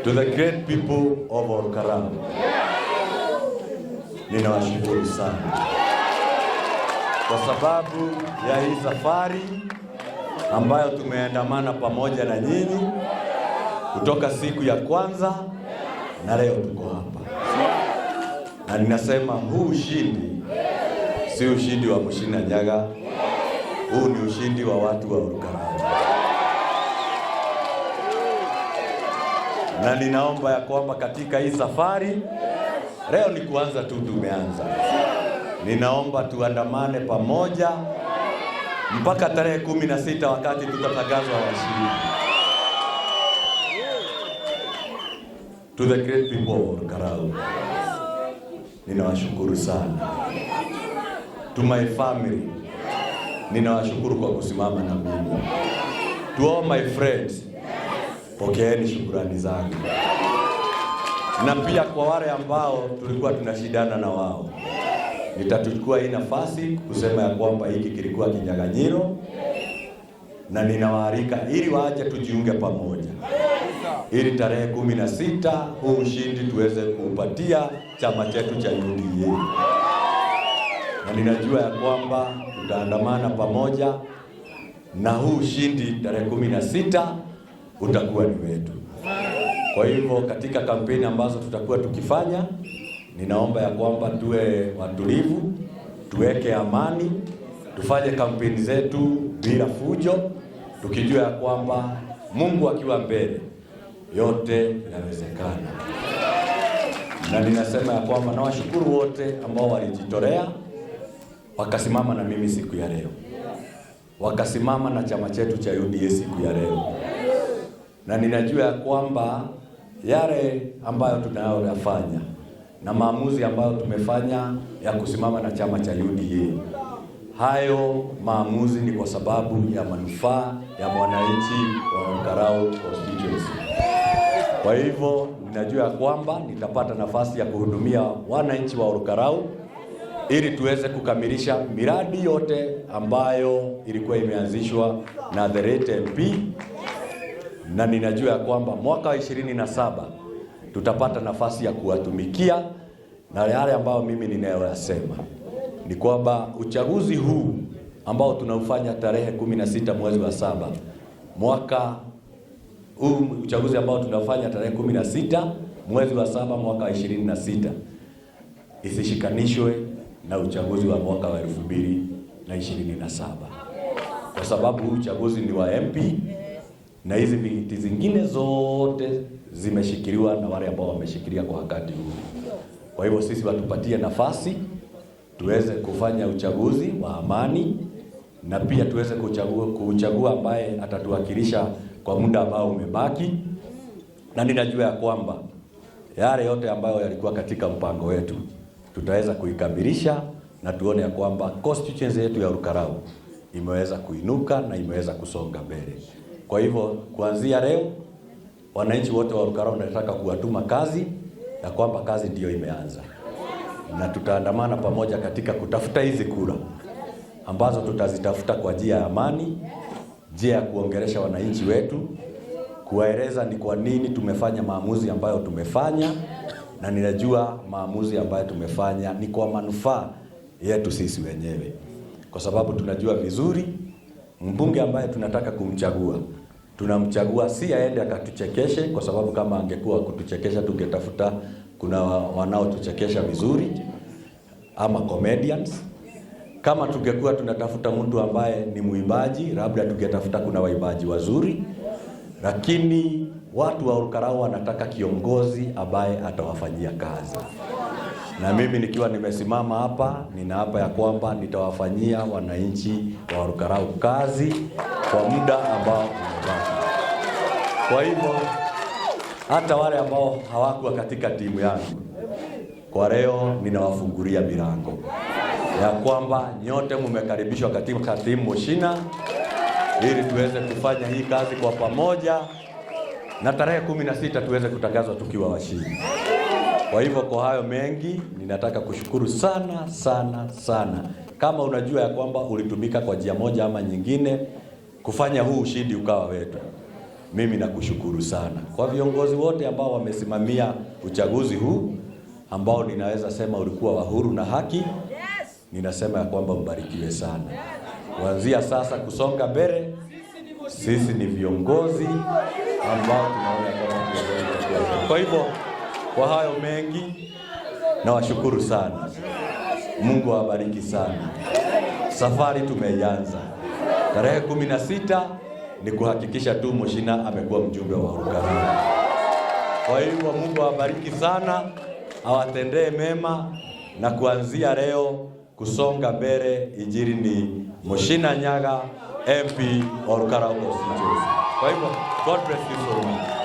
To the great people of Olkalau, ninawashukuru sana kwa sababu ya hii safari ambayo tumeandamana pamoja na nyinyi kutoka siku ya kwanza na leo tuko hapa. Na ninasema huu ushindi si ushindi wa Mushina Nyaga, huu ni ushindi wa watu wa Olkalau. Na ninaomba ya kwamba katika hii safari, leo ni kuanza tu, tumeanza. Ninaomba tuandamane pamoja mpaka tarehe 16 wakati tutatangazwa washindi. To the great people of Olkalau, ninawashukuru sana. To my family, ninawashukuru kwa kusimama na mimi. To all my friends, pokeeni shukrani zangu. Na pia kwa wale ambao tulikuwa tunashindana na wao, nitachukua hii nafasi kusema ya kwamba hiki kilikuwa kinyang'anyiro, na ninawaalika ili waje tujiunge pamoja, ili tarehe 16 huu ushindi tuweze kuupatia chama chetu cha UDA. Na ninajua ya kwamba tutaandamana pamoja, na huu ushindi tarehe 16 utakuwa ni wetu. Kwa hivyo katika kampeni ambazo tutakuwa tukifanya, ninaomba ya kwamba tuwe watulivu, tuweke amani, tufanye kampeni zetu bila fujo, tukijua ya kwamba Mungu akiwa mbele yote yanawezekana. Na ninasema ya kwamba nawashukuru wote ambao walijitolea wakasimama na mimi siku ya leo, wakasimama na chama chetu cha UDA siku ya leo. Na ninajua ya kwamba yale ambayo tunayoyafanya na maamuzi ambayo tumefanya ya kusimama na chama cha UDA, hayo maamuzi ni kwa sababu ya manufaa ya mwananchi wa Olkalau constituency. Kwa hivyo ninajua ya kwamba nitapata nafasi ya kuhudumia wananchi wa Olkalau ili tuweze kukamilisha miradi yote ambayo ilikuwa imeanzishwa na the late MP. Na ninajua ya kwamba mwaka wa 27 tutapata nafasi ya kuwatumikia, na yale ambayo mimi ninayoyasema ni kwamba uchaguzi huu ambao tunaufanya tarehe 16 mwezi wa 7 mwaka huu, uchaguzi ambao tunafanya tarehe 16 mwezi wa 7 mwaka wa 26 isishikanishwe na uchaguzi wa mwaka wa 2027, kwa sababu huu uchaguzi ni wa MP na hizi viti zingine zote zimeshikiliwa na wale ambao wameshikilia kwa wakati huu. Kwa hivyo sisi watupatie nafasi tuweze kufanya uchaguzi wa amani, na pia tuweze kuchagua ambaye atatuwakilisha kwa muda ambao umebaki. Na ninajua ya kwamba yale yote ambayo yalikuwa katika mpango wetu tutaweza kuikamilisha, na tuone ya kwamba constituency yetu ya Olkalau imeweza kuinuka na imeweza kusonga mbele. Kwa hivyo kuanzia leo wananchi wote wa Olkalau nataka kuwatuma kazi, na kwamba kazi ndiyo imeanza, na tutaandamana pamoja katika kutafuta hizi kura ambazo tutazitafuta kwa njia ya amani, njia ya kuongelesha wananchi wetu, kuwaeleza ni kwa nini tumefanya maamuzi ambayo tumefanya. Na ninajua maamuzi ambayo tumefanya ni kwa manufaa yetu sisi wenyewe, kwa sababu tunajua vizuri mbunge ambaye tunataka kumchagua, tunamchagua si aende akatuchekeshe, kwa sababu kama angekuwa kutuchekesha tungetafuta kuna wanaotuchekesha vizuri ama comedians. Kama tungekuwa tunatafuta mtu ambaye ni muimbaji, labda tungetafuta kuna waimbaji wazuri. Lakini watu wa Olkalau wanataka kiongozi ambaye atawafanyia kazi. Na mimi nikiwa nimesimama hapa, ninaapa ya kwamba nitawafanyia wananchi wa Olkalau kazi kwa muda ambao umebaki. Kwa hivyo hata wale ambao hawakuwa katika timu yangu, kwa leo ninawafungulia milango ya kwamba nyote mumekaribishwa katika timu Mushina, ili tuweze kufanya hii kazi kwa pamoja, na tarehe 16 tuweze kutangazwa tukiwa washindi. Kwa hivyo kwa hayo mengi, ninataka kushukuru sana sana sana. Kama unajua ya kwamba ulitumika kwa njia moja ama nyingine kufanya huu ushindi ukawa wetu, mimi nakushukuru sana. Kwa viongozi wote ambao wamesimamia uchaguzi huu ambao ninaweza sema ulikuwa wa huru na haki, ninasema ya kwamba mbarikiwe sana. Kuanzia sasa kusonga mbele, sisi ni viongozi ambao tunaona kama viongozi. Kwa hivyo kwa hayo mengi nawashukuru sana. Mungu awabariki sana. Safari tumeianza. Tarehe 16 ni kuhakikisha tu Mushina amekuwa mjumbe wa Olkarau. Kwa hivyo Mungu awabariki sana, awatendee mema, na kuanzia leo kusonga mbele Injili ni Mushina Nyaga MP Olkarau constituency. Kwa hivyo God bless you so much.